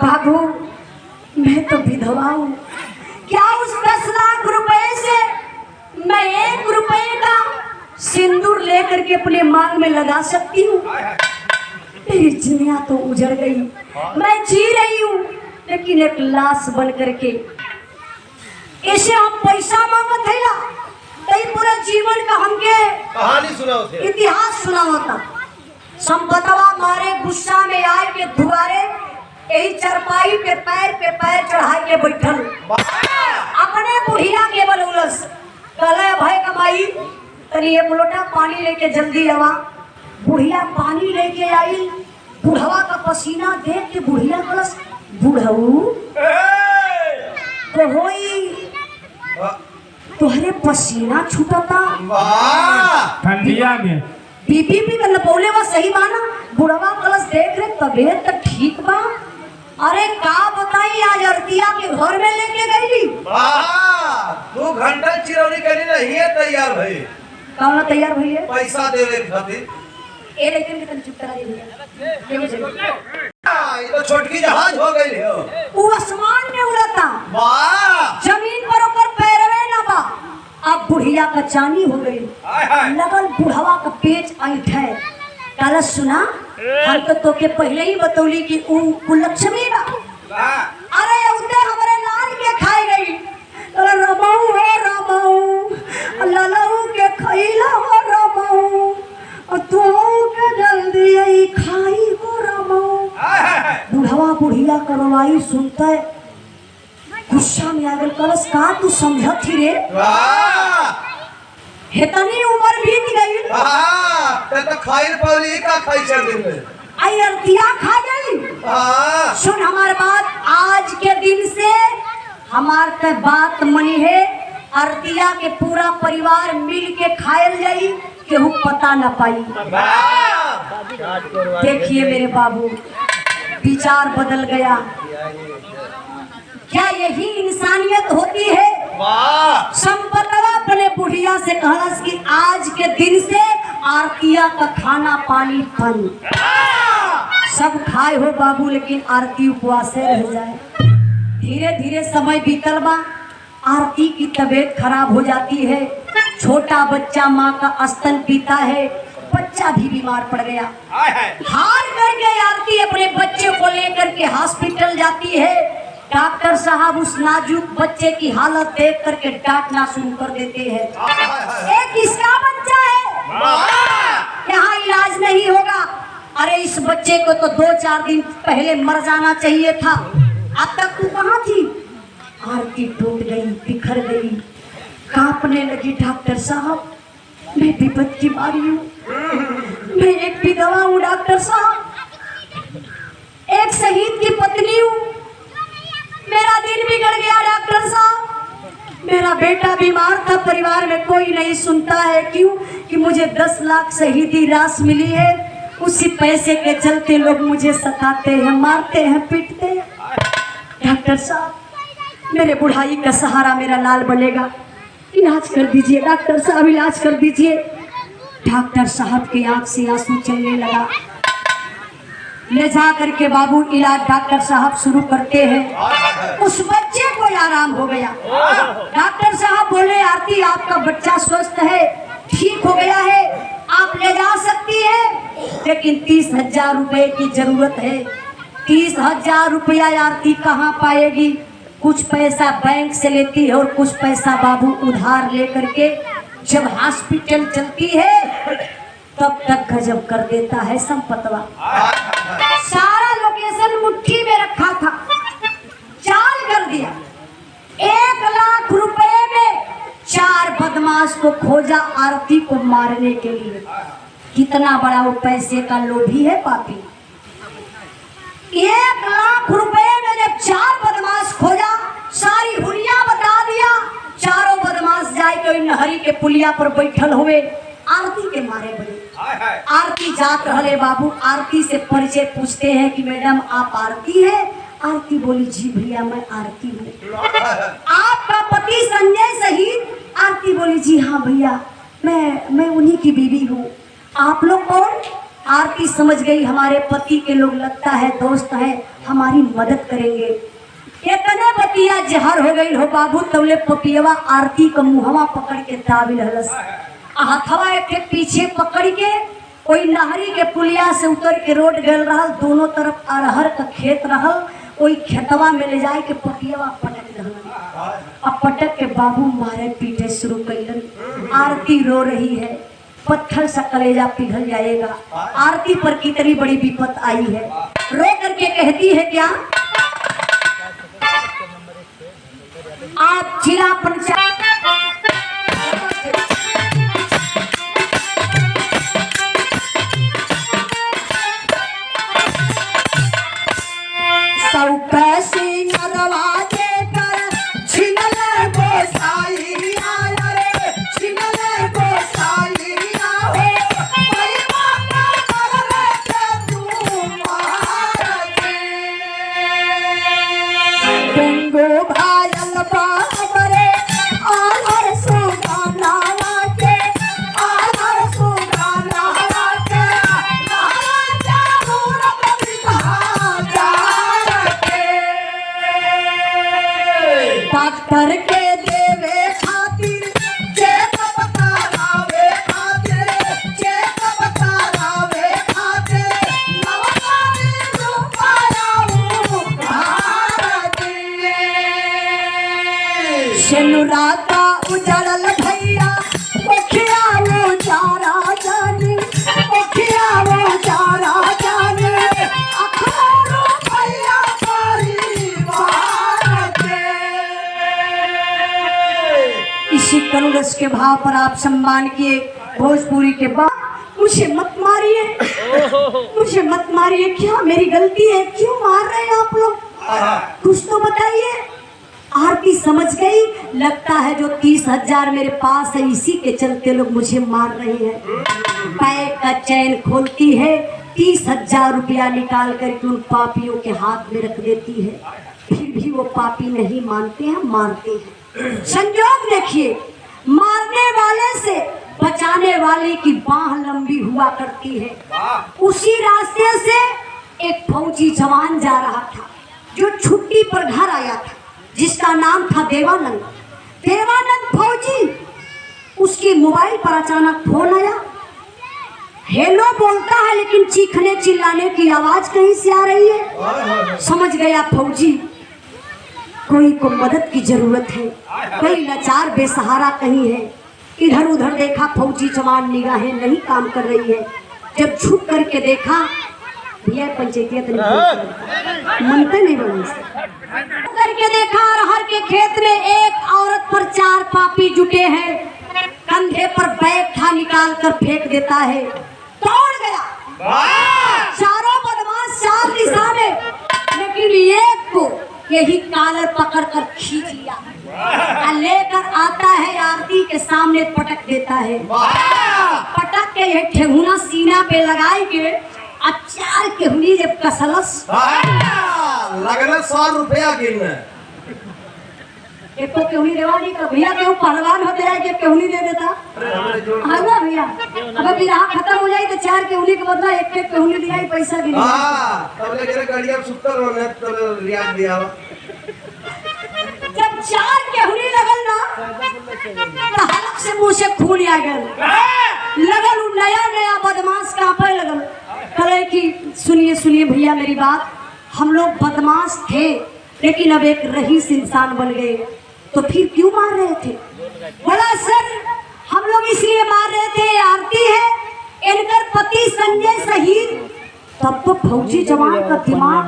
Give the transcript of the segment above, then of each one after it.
बाबू मैं तो विधवा हूँ, क्या उस 10 लाख रुपए से मैं 1 रुपए का सिंदूर लेकर के अपने मांग में लगा सकती हूँ? मेरी दुनिया तो उजड़ गई, मैं जी रही हूँ लेकिन एक लाश बन करके। ऐसे हम पैसा मांगत है ना, तई पूरा जीवन का हमके कहानी सुनाओ थे, इतिहास सुना होता। संपतवा मारे गुस्सा में आए के दुआरे यही चरपाई पे पैर चढ़ाई के बैठल अपने बुढ़िया के बलौलस कले भाई कमाई तनी 1 लोटा पानी लेके जल्दी आवा। बुढ़िया पानी लेके आई, बुढ़वा का पसीना देख के बुढ़िया कलस बुढ़ऊ तो होई तुहरे पसीना छूटता ठंडिया में बीपी भी तो बोले वो सही बाना। बुढ़वा कलश देख रहे तबीयत तो ठीक बा। अरे का बताई आज अर्तिया के घर में लेके गई 2 घंटा चिरौरी करी नहीं है तैयार भाई। कौन तैयार भई है? पैसा देवे खातिर ए लेकिन कितन चुप करा दे ये तो छोटकी जहाज हो गई है। वो आसमान में उड़ता, वाह जमीन पर ऊपर पैरवे ना बा। अब बुढ़िया का चानी हो गई, लगल बुढ़वा का पेच ऐठ है। काला सुना हम तो तोके पहले ही बतौली कि ऊ कुलक्ष्मी बा। अरे उते हमरे लाल के खाई गई, रमाऊ हो रमाऊ ललऊ के खइला हो रमाऊ तू के जल्दी आई खाई हो रमाऊ। बुढ़वा बुढ़िया करवाई सुनते गुस्सा में आगल कलस का तू समझत ही रे? हेतनी उम्र बीत गई, तो खाइल पौली का खाई चल दिन आई अर्तिया खा गई। सुन हमार बात, आज के दिन से हमार ते बात मनी है। अर्तिया के पूरा परिवार मिल के खायल जाई, केहू पता न पाई। देखिए मेरे बाबू विचार बदल गया। क्या यही इंसानियत होती है? संपतवा अपने बुढ़िया से कहलस कि आज के दिन से आरतिया का खाना पानी बंद। सब खाए हो बाबू लेकिन आरती उपवास से रह जाए। धीरे धीरे समय बीतल बा, आरती की तबीयत खराब हो जाती है। छोटा बच्चा माँ का स्तन पीता है, बच्चा भी बीमार पड़ गया। हार करके आरती अपने बच्चे को लेकर के हॉस्पिटल जाती है। डॉक्टर साहब उस नाजुक बच्चे की हालत देख करके डांटना शुरू कर देते हैं। ये किसका बच्चा है? यहाँ इलाज नहीं होगा। अरे इस बच्चे को तो 2-4 दिन पहले मर जाना चाहिए था, अब तक तू कहाँ थी? आरती टूट गई, बिखर गई, कांपने लगी। डॉक्टर साहब मैं विपत की मारी हूँ, मैं एक विधवा हूँ डॉक्टर साहब, एक शहीद की पत्नी हूँ, मेरा दिन बिगड़ गया डॉक्टर साहब। मेरा बेटा बीमार था, परिवार में कोई नहीं सुनता है। क्यों कि मुझे 10 लाख शहीदी राशि मिली है, उसी पैसे के चलते लोग मुझे सताते हैं, मारते हैं, पीटते हैं। डॉक्टर साहब मेरे बुढ़ाई का सहारा मेरा लाल बनेगा, इलाज कर दीजिए डॉक्टर साहब, इलाज कर दीजिए। डॉक्टर साहब की आंख से आंसू चलने लगा। ले जा करके बाबू इलाज डॉक्टर साहब शुरू करते हैं। उस बच्चे को आराम हो गया। डॉक्टर साहब बोले आरती आपका बच्चा स्वस्थ है, ठीक हो गया है, आप ले जा सकती है, लेकिन 30,000 रुपए की जरूरत है। 30,000 रुपया आरती कहाँ पाएगी? कुछ पैसा बैंक से लेती है और कुछ पैसा बाबू उधार लेकर के जब हॉस्पिटल चलती है तब तक गजब कर देता है संपतवा। सारा लोकेशन मुट्ठी में रखा था, चाल कर दिया। 1 लाख रुपए में 4 बदमाश को खोजा आरती को मारने के लिए। कितना बड़ा वो पैसे का लोभी है पापी। 1 लाख रुपए में जब 4 बदमाश खोजा, सारी हुलिया बता दिया। चारों बदमाश जाए कोई नहरी के पुलिया पर बैठल हुए आरती के मारे बड़े। आरती जात रहे बाबू, आरती से परिचय पूछते हैं कि मैडम आप आरती है? आरती बोली जी भैया मैं आरती हूँ। आपका पति संजय शहीद? आरती बोली जी हाँ भैया मैं उन्हीं की बीवी हूँ। आप लोग कौन? आरती समझ गई हमारे पति के लोग लगता है दोस्त है, हमारी मदद करेंगे। इतने बतिया जहर हो गई हो बाबू, तवले पपियवा आरती का मुहवा पकड़ के दाबिल हलस, हथवा एक पीछे पकड़ के कोई नहरी के पुलिया से उतर के रोड गल रहा, दोनों तरफ अरहर का खेत रहल, कोई खेतवा में ले जाए के पपियवा पटक रहल। अब पटक के बाबू मारे पीटे शुरू कैलन। आरती रो रही है, पत्थर सा कलेजा पिघल जाएगा। आरती पर कितनी बड़ी विपत आई है। रो करके कहती है क्या, आप जिला पंचायत सौ पैसे नरवाजे कर छिनले गोसाइया रे, छिनले गोसाइया हो, पैवा का करले के तू महाराजे। गंगो भायल बाबरे आलर सुगाना वाके, आलर सुगाना वाके, राजा मूरत बिहाजा डॉक्टर के देवे खातिर चेकअप करावे खातिर, चेकअप करावे खातिर नवरानी रुपायाऊ भारती। शनुराता उजड़ल भैया ओखिया उजारा जाने, ओखिया उजारा जाने, अखबारो भैया परिवार के। इसी कलुरस के भाव पर आप सम्मान किए भोजपुरी के बाद। मुझे मत मारिए, मुझे मत मारिए, क्या मेरी गलती है, क्यों मार रहे हैं आप लोग, कुछ तो बताइए। आरती समझ गई, लगता है जो 30,000 मेरे पास है इसी के चलते लोग मुझे मार रहे हैं। पैर का चैन खोलती है, 30,000 रुपया निकाल करके उन पापियों के हाथ में रख देती है। फिर भी वो पापी नहीं मानते हैं, मारते हैं। संयोग देखिए, मारने वाले से बचाने वाले की बाह लंबी हुआ करती है। उसी रास्ते से एक फौजी जवान जा रहा था जो छुट्टी पर घर आया था, जिसका नाम था देवानंद। देवानंद फौजी, उसके मोबाइल पर अचानक फोन आया। हेलो बोलता है लेकिन चीखने चिल्लाने की आवाज कहीं से आ रही है। समझ गया फौजी कोई को मदद की जरूरत है, कोई लाचार बेसहारा कहीं है। इधर उधर देखा, फौजी जवान निगाहें नहीं काम कर रही है। जब झुक करके देखा, भैया पंचायत मनते नहीं बने करके देखा, अरहर के खेत में एक औरत पर 4 पापी जुटे हैं। कंधे पर बैग था, निकाल कर फेंक देता है। दौड़ गया, चारों बदमाश 4 दिशा में, लेकिन एक को यही कालर पकड़ कर खींच लिया, लेकर आता है आरती के सामने पटक देता है। पटक के ये ठेहुना सीना पे लगाई के 4 केहुनी जब कसलस, लगना 100 रुपया गिनना। एक तो केहुनी देवानी का भैया, केहू पहलवान होते हैं कि केहुनी दे देता। हाँ भैया, अगर बिरहा खत्म हो जाए तो 4 केहुनी के बदला 1 केहुनी दिया, पैसा गिना। तब लेकर गाड़ियां सुतर होने तब रियाज दिया। जब 4 केहुनी लगल ना, तो हलक से मुंह से खून आ गया। लगल नया नया बदमाश कांपे लगल। कहे कि सुनिए सुनिए भैया मेरी बात, हम लोग बदमाश थे लेकिन अब एक रईस इंसान बन गए, तो फिर क्यों मार रहे थे? बोला सर हम लोग इसलिए मार रहे थे, आरती है इनकर पति संजय शहीद। तब तो फौजी जवान का दिमाग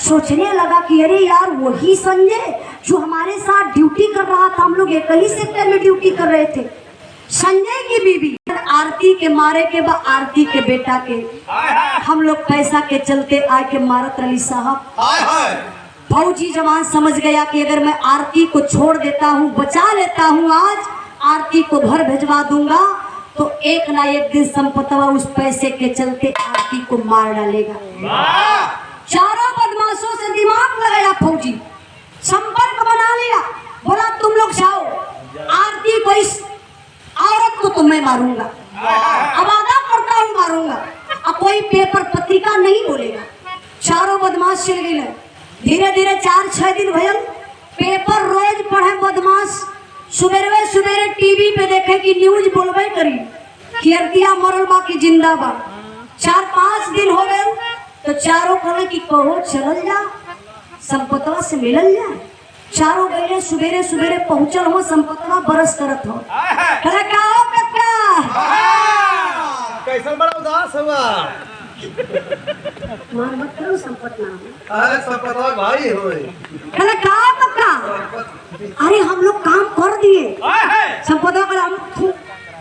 सोचने लगा कि अरे यार वही संजय जो हमारे साथ ड्यूटी कर रहा था, हम लोग एक ही सेक्टर में ड्यूटी कर रहे थे। संजय की बीवी आरती के मारे के बाद आरती के बेटा के हम लोग पैसा के चलते आके मारत रही साहब। फौजी जवान समझ गया कि अगर मैं आरती को छोड़ देता हूँ, बचा लेता हूँ, आज आरती को घर भिजवा दूंगा तो एक ना एक दिन संपतवा उस पैसे के चलते आरती को मार डालेगा। चारों बदमाशों से दिमाग लगाया फौजी, संपर्क बना लिया, बोला तुम लोग जाओ, आरती को इस औरत को तो मैं मारूंगा। अब आधा करता हूँ पेपर पत्रिका नहीं बोलेगा। चारों बदमाश चल गए। धीरे धीरे 4-6 दिन भयल पेपर रोज पढ़े बदमाश। सुबेरे सुबेरे टीवी पे देखे कि न्यूज बोलबे करी कि अरतिया मरल बा कि जिंदा बा। 4-5 दिन हो गए तो चारों कहे कि कहो चलल जा संपतवा से मिलल जाए। चारों गए सुबेरे सुबेरे पहुंचल हो संपतवा बरस करत हो। कहे का हो कक्का कैसन बड़ा उदास हुआ। मार मत करो संपत नाम। अरे संपतवा भाई होए। कहे का हो कक्का अरे हम लोग काम कर दिए। संपतवा कहे हम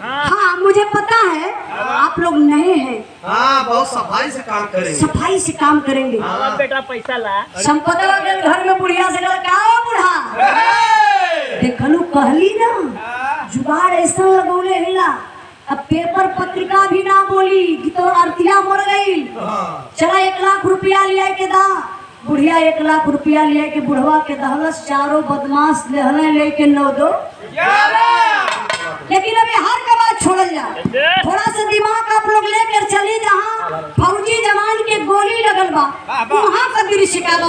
हाँ मुझे पता है आप लोग नए हैं। हाँ बहुत सफाई से काम करेंगे। सफाई से काम करेंगे। बेटा पैसा ला। संपतवा के घर में बुढ़िया से कहा का हो बुढ़ा देखलू कहली ना जुगाड़ ऐसा लगौले हिला। अब पेपर पत्रिका भी ना बोली कि तो अरतिया मर गई। चला 1 लाख रुपया लिया के दा। बुढ़िया 1 लाख रुपया लिया के बुढ़वा के दहलस। चारों बदमाश लेहले लेके 9-2 लेकिन अभी हर का बात छोड़ल जा। थोड़ा सा दिमाग आप लोग लेकर चली जहाँ फौजी जवान के गोली लगल बा वहाँ का दृश्य का बा।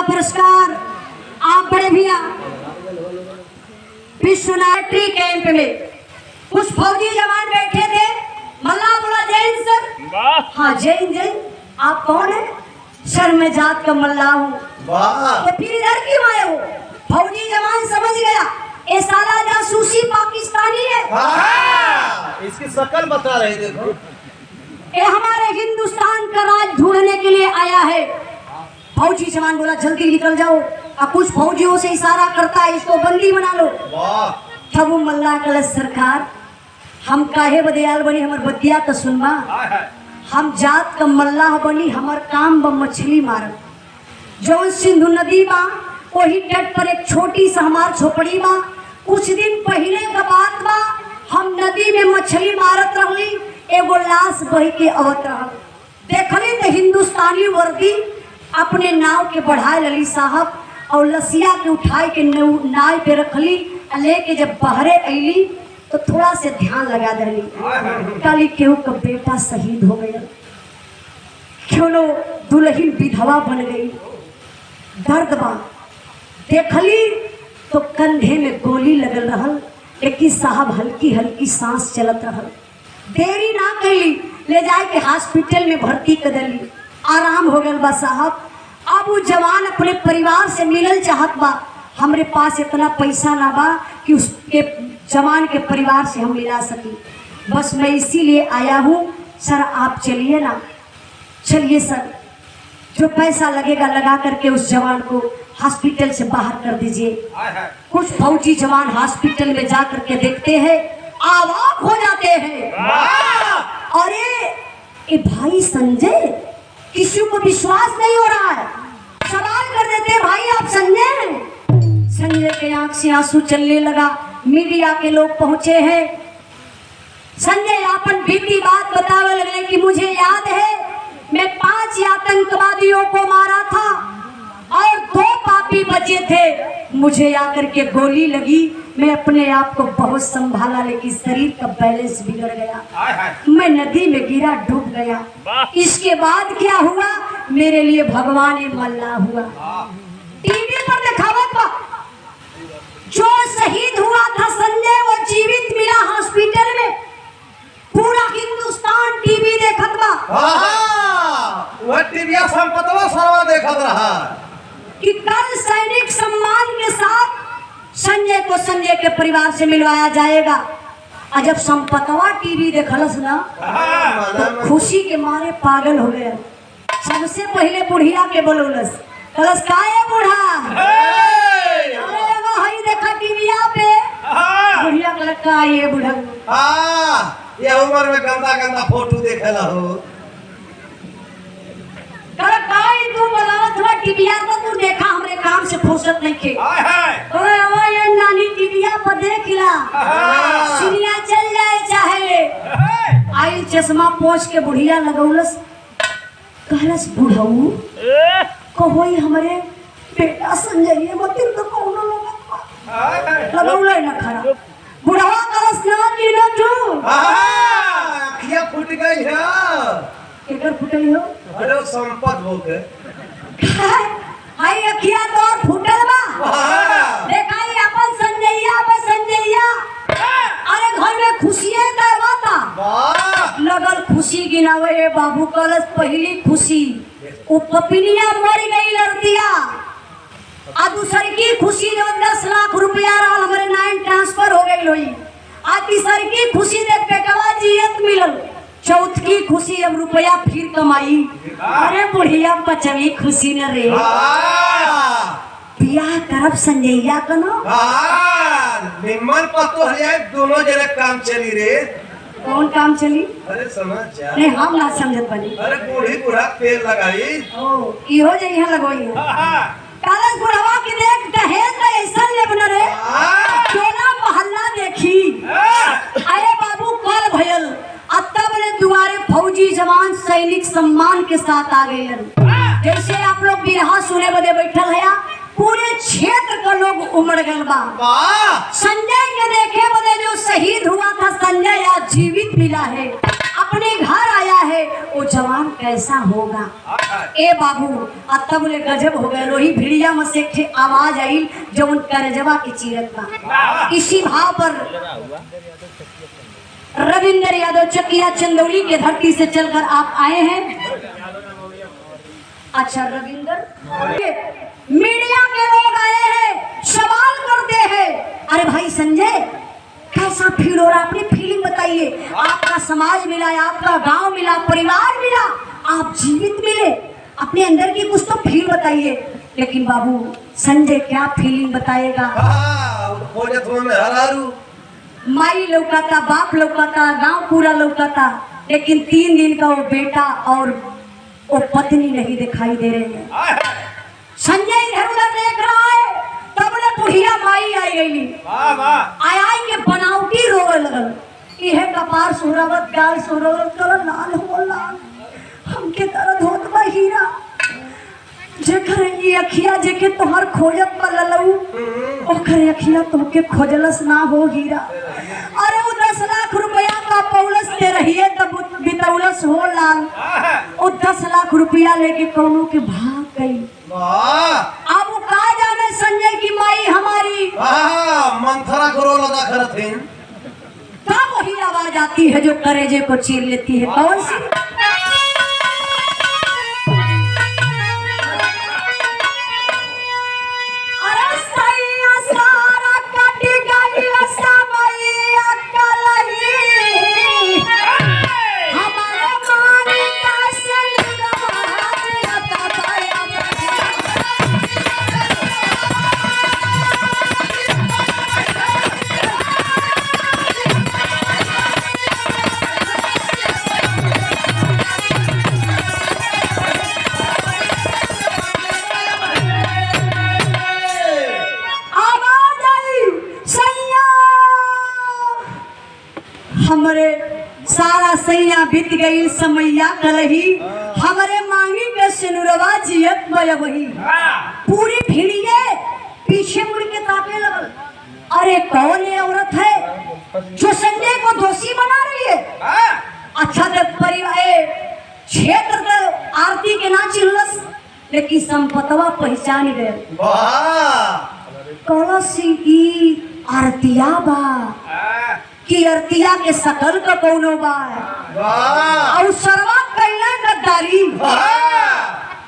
पुरस्कार आप बड़े भैया विश्वनाट्री कैंप में कुछ फौजी जवान बैठे थे। मल्ला बोला जैन सर। हाँ जैन जैन आप कौन है? सर मैं जात का मल्ला हूँ। तो फिर इधर क्यों आए हो? फौजी जवान समझ गया ये साला जासूसी पाकिस्तानी है। इसकी शक्ल बता रहे देखो। ये हमारे हिंदुस्तान का राज ढूंढने के लिए आया है। फौजी जवान बोला जल्दी निकल जाओ। अब कुछ फौजियों से इशारा करता है इसको बंदी बना लो। तब वो मल्ला कल सरकार हम काहे बदयाल बनी हमार बतिया तो सुनवा। हम जात का मल्लाह बनी हमार काम ब मछली मारत। जौन सिंधु नदी बा वही तट पर एक छोटी सा हमार झोपड़ी बा। कुछ दिन पहले का बात बा हम नदी में मछली मारत रहली। एगो लाश बही के अवत रहल। देखली तो हिंदुस्तानी वर्दी अपने नाव के बढ़ाए लली साहब और लसिया के उठाए के नाव पे रखली। लेके जब बहरे अली तो थोड़ा से ध्यान लगा दली। काली केहू का बेटा शहीद हो गया। क्यों लो दुल्हन विधवा बन गई। दर्द बा देखली तो कंधे में गोली लगल रहल। लेकिन साहब हल्की हल्की सांस चलत रहल। देरी ना कैली ले जाए के हॉस्पिटल में भर्ती कर दली। आराम हो गल बा साहब। अब वो जवान अपने परिवार से मिलल चाहत बा। हमरे पास इतना पैसा ना बा कि उसके जवान के परिवार से हम मिला सकी। बस मैं इसीलिए आया हूँ। सर आप चलिए ना। चलिए सर जो पैसा लगेगा लगा करके उस जवान को हॉस्पिटल से बाहर कर दीजिए। कुछ फौजी जवान हॉस्पिटल में जा करके देखते हैं अवाक हो जाते हैं। अरे ये भाई संजय किसी को विश्वास नहीं हो रहा है। सवाल कर देते भाई आप संजय हैं? संजय के आंख से आंसू चलने लगा। मीडिया के लोग पहुंचे हैं। संजय अपन बीती बात बतावे लगे कि मुझे याद है मैं 5 आतंकवादियों को मारा था और 2 पापी बचे थे। मुझे आकर के गोली लगी। मैं अपने आप को बहुत संभाला लेकिन शरीर का बैलेंस बिगड़ गया। मैं नदी में गिरा, डूब गया। इसके बाद क्या हुआ मेरे लिए भगवान ही मल्ला हुआ। टीवी पर दिखावत बा जो शहीद हुआ था संजय वो जीवित मिला हॉस्पिटल में। पूरा हिंदुस्तान टीवी देखत बा। वह टीविया संपतवा सरवा देखत रहा कि कल सैनिक सम्मान के साथ संजय को संजय के परिवार से मिलवाया जाएगा। और जब संपतवा टीवी देखलस ना तो खुशी के मारे पागल हो गए। सबसे पहले बुढ़िया के बोलौलस, कलस काहे बूढ़ा देखा टीविया पे। बुढ़िया कल का ये बूढ़ा ये उम्र में गंदा गंदा फोटो देखेला हो। कल काई तू बोलावत हुआ टीविया तो तू देखा हमरे काम से फुर्सत नहीं के। ओए ओए ये नानी टीविया पर देखला सीनिया चल जाए चाहे। आई चश्मा पोंछ के बुढ़िया लगौलस। कहलस बुढ़ऊ कहोई हमरे बेटा संजय मतिन तो कोनो लगौले न खरा। बुढ़वा कलस ना की न तू अखिया फूट गई है। केकर फुटली हो? अरे संपत हो के आई अखिया तो और फुटल बा। देखाई अपन संजैया बे संजैया। अरे घर में खुशियां करवाता लगल खुशी गिनावे। बाबू कलस पहली खुशी वो पपिनिया मर गई लड़तिया। आ दूसरी की खुशी जो 10 लाख रुपया रहल हमारे नाइन ट्रांसफर हो गई लोई। आ तीसरी की खुशी देख पेटवा जियत मिलल। चौथ की खुशी अब रुपया फिर कमाई। अरे बुढ़िया बचवी खुशी न रे। बियाह करब संजैया कनो निम्मन पतो है दोनों जने काम चली रे। कौन काम चली? अरे समझ जा। नहीं हम ना समझत बनी। अरे बूढ़ी बूढ़ा पेड़ लगाई। ओ इहो जे यहां लगोई कालस बुढ़वा के देख दहेज का ऐसा ले बन रे। टोला मोहल्ला देखी। अरे बाबू कल भयल तब ने दुआरे फौजी जवान सैनिक सम्मान के साथ आ गए। जैसे आप लोग बिरहा सुने बदे बैठल है पूरे क्षेत्र का लोग उमड़ गए बा। संजय के देखे बदे जो शहीद हुआ था संजय आज जीवित मिला है अपने घर आया है वो जवान कैसा होगा। ए बाबू तब ले गजब हो गए। लोही भिड़िया में से एक आवाज आई जो उन करजवा की चीरत बा। इसी भाव पर रविंद्र यादव चकिया चंदौली के धरती से चलकर आप आए हैं। अच्छा रविंद्र मीडिया के लोग आए हैं सवाल करते हैं। अरे भाई संजय कैसा फील हो रहा अपनी फीलिंग बताइए। आपका समाज मिला, आपका गांव मिला, परिवार मिला, आप जीवित मिले, अपने अंदर की कुछ तो फील बताइए। लेकिन बाबू संजय क्या फीलिंग बताएगा। माई लौकाता, बाप लौकाता, गांव पूरा लौकाता, लेकिन 3 दिन का वो बेटा और वो पत्नी नहीं दिखाई दे रहे हैं। संजय इधर उधर देख रहा है तब ने बुढ़िया माई आई गई। आई के बनावटी रोवे लगल। यह कपार सुरावत गाल सुरावत कर लाल हो लाल हमके दर्द होत बा हीरा। जेकर ये अखिया जेके तोहर खोजत पललऊ ओकर अखिया तोके खोजलस ना हो हीरा। अरे वो 10 लाख रुपया का पौलस ते रहिए तब बितौलस हो लाल। वो 10 लाख रुपया लेके कौनों के भाग गई। अब वो का जाने संजय की माई हमारी मंथरा करो लगा करत तब वही आवाज आती है जो करेजे को चीर लेती है। कौन सी? हमरे सारा सैया बीत गई समैया कलही हमरे मांगी के सिनुरवा जियत वही पूरी भिड़िए पीछे मुड़ के ताके लगल। अरे कौन ये औरत है जो संजय को दोषी बना रही है? अच्छा तक परिवार क्षेत्र के आरती के ना चिल्लस लेकिन संपतवा पहचान गए कलसी की आरतिया बा कि अरतिया के सकल का कौनो बा और सरवा कैले गद्दारी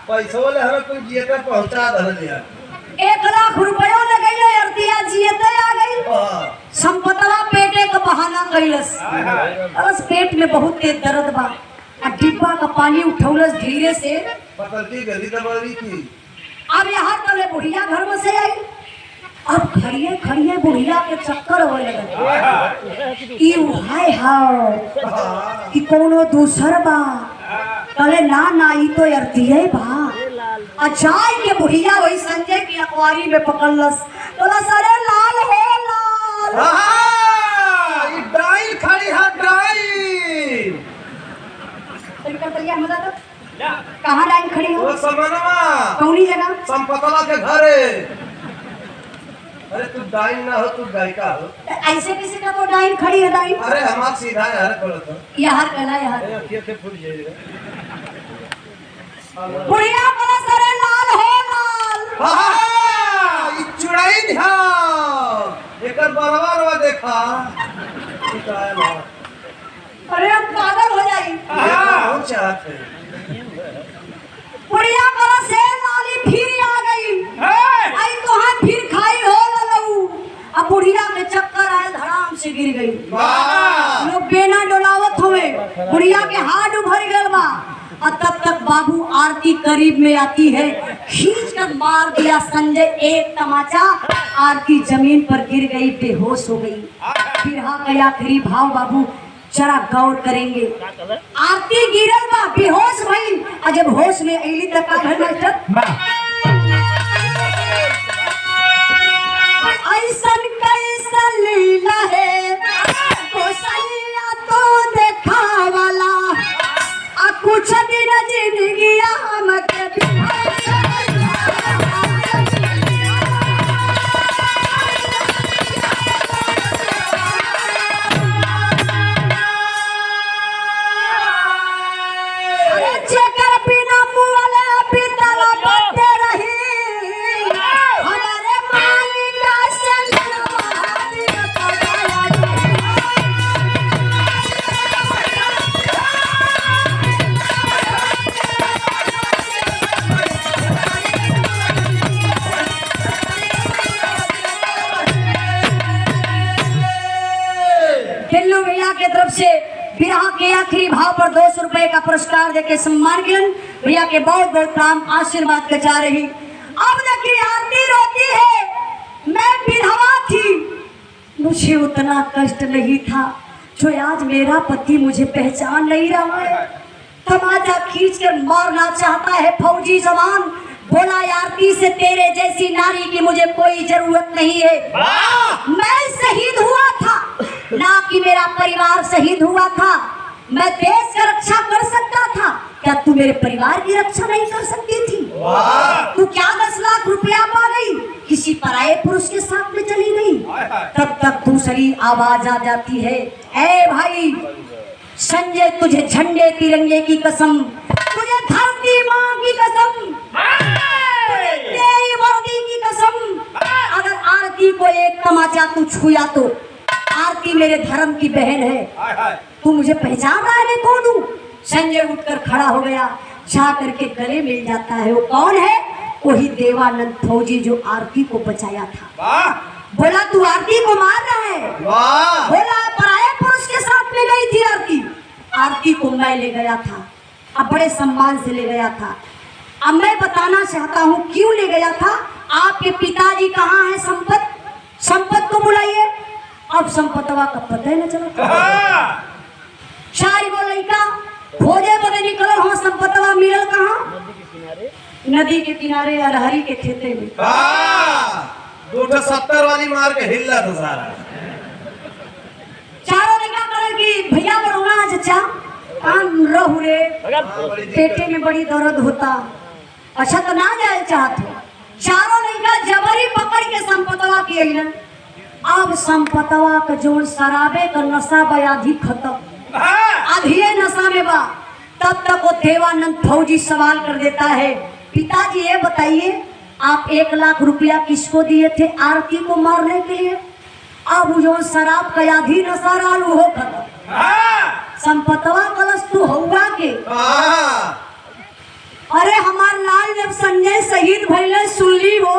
पैसों ले हमें कोई जिए पे पहुंचा दे यार 1 लाख रुपयों ले गई अरतिया जियते आ गई संपतवा पेटे का बहाना कैलस बस पेट में बहुत तेज दर्द बा डिब्बा का पानी उठौलस धीरे से पतलती गली दबावी की अब यहाँ तले बुढ़िया घर में से आई अब खड़िए खड़िए बुढ़िया के चक्कर हो लगे ई हाय हाय कि कोनो दूसर बा कले ना ना ई तो अरतिये बा अचाई के बुढ़िया वही संजय की अखबारी में पकड़लस बोला सरे लाल हो लाल ई डाइल खड़ी है डाइल कहाँ लाइन खड़ी हो? वो समनवा कौनी जगह? संपतवा के घरे। अरे तू डाइन ना हो तू गायिका हो। ऐसे किसी का तो डाइन खड़ी है डाइन? अरे हमार सीधा यार बोलो तो। यार कहला यार। अरे अखियों से फूल जाएगा। बुढ़िया बोला सरे लाल हो लाल। हाँ ये चुड़ाई ध्या। एकर बरवा देखा। अरे हम पागल हो जाई। बहुत चाहते हैं। बुढ़िया बोला से लाली फिर आ गई। आई तो हम फिर खाई हो ललऊ। अब बुढ़िया में चक्कर आए धड़ाम से गिर गई। लोग बेना डोलावत हुए। बुढ़िया के हाथ उभर गए बा। और तब तक बाबू आरती करीब में आती है खींच कर मार दिया संजय एक तमाचा आरती जमीन पर गिर गई बेहोश हो गई। फिर हाँ का आखिरी भाव बाबू जरा गौर करेंगे आरती गिरल बा बेहोश भइल और जब होश में अइली तक का घर मास्टर ऐसन कैसन लीला है कोसैया तो देखा वाला आ कुछ दिन जिंदगी हमके से विराह के आखिरी भाव पर 200 रुपए का पुरस्कार देके सम्मान किया भैया के बहुत बहुत काम आशीर्वाद के जा रही। अब देखिए आरती रोती है मैं विधवा थी मुझे उतना कष्ट नहीं था जो आज मेरा पति मुझे पहचान नहीं रहा है। तमाचा खींच कर मारना चाहता है फौजी जवान बोला आरती से तेरे जैसी नारी की मुझे कोई जरूरत नहीं है। मैं शहीद हुआ था ना कि मेरा परिवार शहीद हुआ था। मैं देश का रक्षा कर सकता था क्या तू मेरे परिवार की रक्षा नहीं कर सकती थी? तू क्या 10 लाख रुपया पा गई किसी पराये पुरुष के साथ में चली गई? तब तक दूसरी आवाज आ जाती है ए भाई संजय तुझे झंडे तिरंगे की कसम तुझे धरती माँ की कसम तेरी वर्दी की कसम अगर आरती को एक तमाचा तू छुया तो आरती मेरे धर्म की बहन है तू मुझे पहचान रहा है मैं कौन हूँ? संजय उठकर खड़ा हो गया जा करके गले मिल जाता है। वो कौन है? वही देवानंद फौजी जो आरती को बचाया था। बोला तू आरती को मार रहा है? बोला पराये पुरुष के साथ में गई थी आरती। आरती को मैं ले गया था अब बड़े सम्मान से ले गया था। अब मैं बताना चाहता हूँ क्यों ले गया था। आपके पिताजी कहाँ है? संपत को बुलाइए। अब संपतवा का पता ही न चला। चार गो लड़का खोजे बदे निकल हम संपतवा मिलल कहाँ? नदी के किनारे अरहरी के खेते में। 270 वाली मार के हिल्ला था सारा। चारों लड़का कलर की भैया बरोना चचा कान रहू रे पेटे में बड़ी दर्द होता। अच्छा तो ना जाए चाहत हो। चारों लड़का जबरी पकड़ के संपतवा की अइलन। अब संपतवा का जोन शराबे का नशा बयाधी खत्म, आधिए नशा में बा। तब तक वो देवानंद फौजी सवाल कर देता है, पिताजी ये बताइए आप 1 लाख रुपया किसको दिए थे आरती को मारने के लिए? अब जो शराब का आधी नशा रालू हो खत्म। संपतवा कलश तू होगा के अरे हमार लाल जब संजय शहीद भइले सुनली हो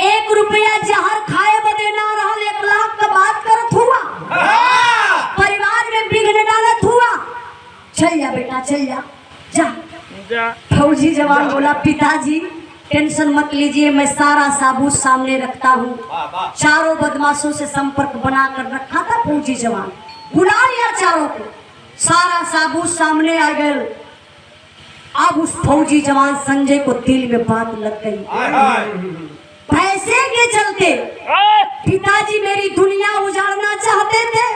1 रुपया जहर खाए बदे ना रहल 1 लाख का बात करत हुआ, परिवार में बिघड़ डालत हुआ। चल जा बेटा चल जा जा। फौजी जवान बोला पिताजी टेंशन मत लीजिए, मैं सारा साबूत सामने रखता हूँ। चारों बदमाशों से संपर्क बनाकर रखा था फौजी जवान, बुला लिया चारों को, सारा साबूत सामने आ गए। अब उस फौजी जवान संजय को दिल में बात लग गई, पैसे के चलते पिताजी मेरी दुनिया उजाड़ना चाहते थे।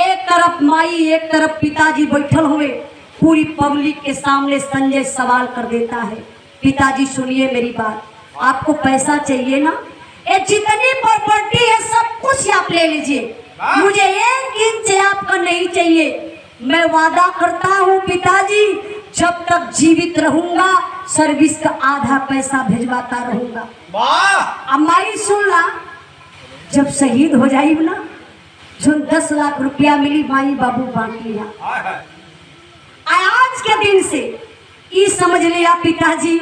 एक तरफ माई एक तरफ पिताजी बैठल हुए, पूरी पब्लिक के सामने संजय सवाल कर देता है, पिताजी सुनिए मेरी बात, आपको पैसा चाहिए ना? ये जितनी प्रॉपर्टी है सब कुछ आप ले लीजिए, मुझे 1 इंच आपका नहीं चाहिए। मैं वादा करता हूँ पिताजी जब तक जीवित रहूंगा सर्विस का आधा पैसा भिजवाता रहूंगा। अब माई सुन ला, जब शहीद हो जाई ना जो 10 लाख रुपया मिली माई बाबू बांट लिया। आज के दिन से ये समझ लिया पिताजी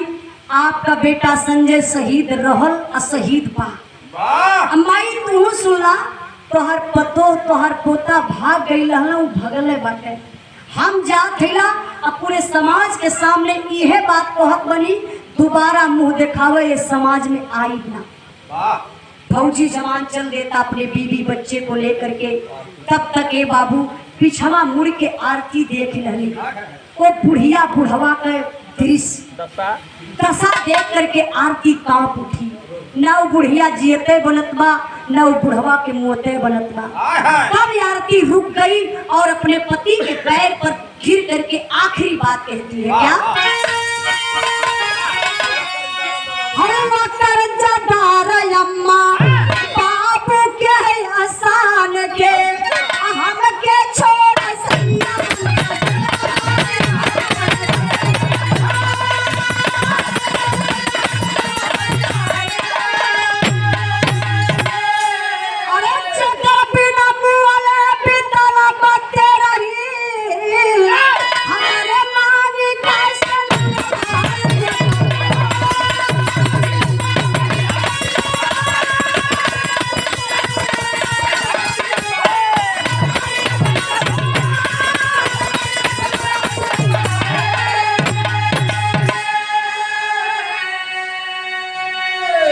आपका बेटा संजय शहीद रहल और शहीद बा। माई तू सुनला, तोहर पतो तोहर पोता भाग गई भगले बाटे, हम जात हिला और पूरे समाज के सामने यह बात कहत बनी दोबारा मुंह दिखावे ये समाज में आई ना। फौजी जवान चल देता अपने बीवी बच्चे को लेकर के। तब तक ये बाबू पिछवा मुड़ के आरती देख रही, वो बुढ़िया बुढ़वा का दृश्य दशा देख करके आरती कांप उठी। न वो बुढ़िया जियते बनत बा न वो बुढ़वा के मोते बनत बा। तब आरती रुक गई और अपने पति के पैर पर गिर करके आखिरी बात कहती है, क्या? हरे मातर जदार अम्मा बाबू के है आसान के हम के छोड़ सैया।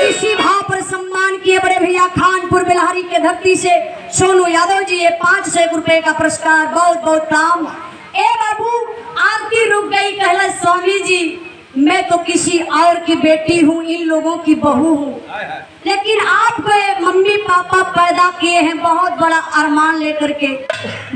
इसी भाव पर सम्मान किए बड़े भैया खानपुर बिलहरी के धरती से सोनू यादव जी ये 500 रुपए का पुरस्कार, बहुत बहुत काम। ए बाबू आरती रुक गई, कहला स्वामी जी मैं तो किसी और की बेटी हूँ, इन लोगों की बहू हूँ, लेकिन आप मम्मी पापा पैदा किए हैं बहुत बड़ा अरमान लेकर के।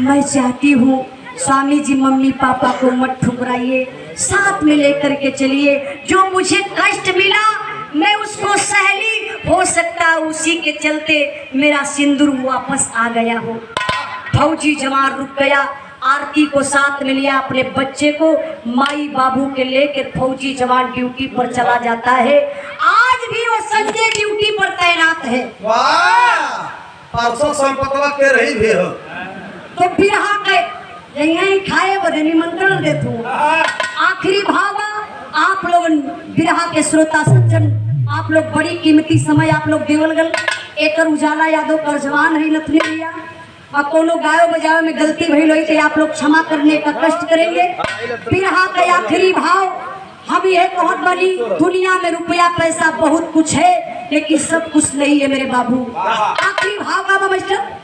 मैं चाहती हूँ स्वामी जी मम्मी पापा को मत ठुकराइए, साथ में लेकर के चलिए। जो मुझे कष्ट मिला मैं उसको सहली, हो सकता उसी के चलते मेरा सिंदूर वापस आ गया हो। फौजी जवान रुक गया, आरती को साथ में लिया, अपने बच्चे को माई बाबू के लेकर फौजी जवान ड्यूटी पर चला जाता है। आज भी वो संजय ड्यूटी पर तैनात है। वाह, परसों संपतवा के रही भी हो तो बिरहा के यही खाए बदे निमंत्रण देते हो। आखिरी भावा आप लोग बिरहा के श्रोता सज्जन, आप लोग बड़ी कीमती समय आप लोग देवल गल। एकर उजाला यादव कर जवान है नथनी भैया, और कोनो गायो बजायो में गलती भइल होई तो आप लोग क्षमा करने का कष्ट करेंगे। बिरहा का आखिरी भाव हम यह कहत बनी, दुनिया में रुपया पैसा बहुत कुछ है लेकिन सब कुछ नहीं है मेरे बाबू। आखिरी भाव का मास्टर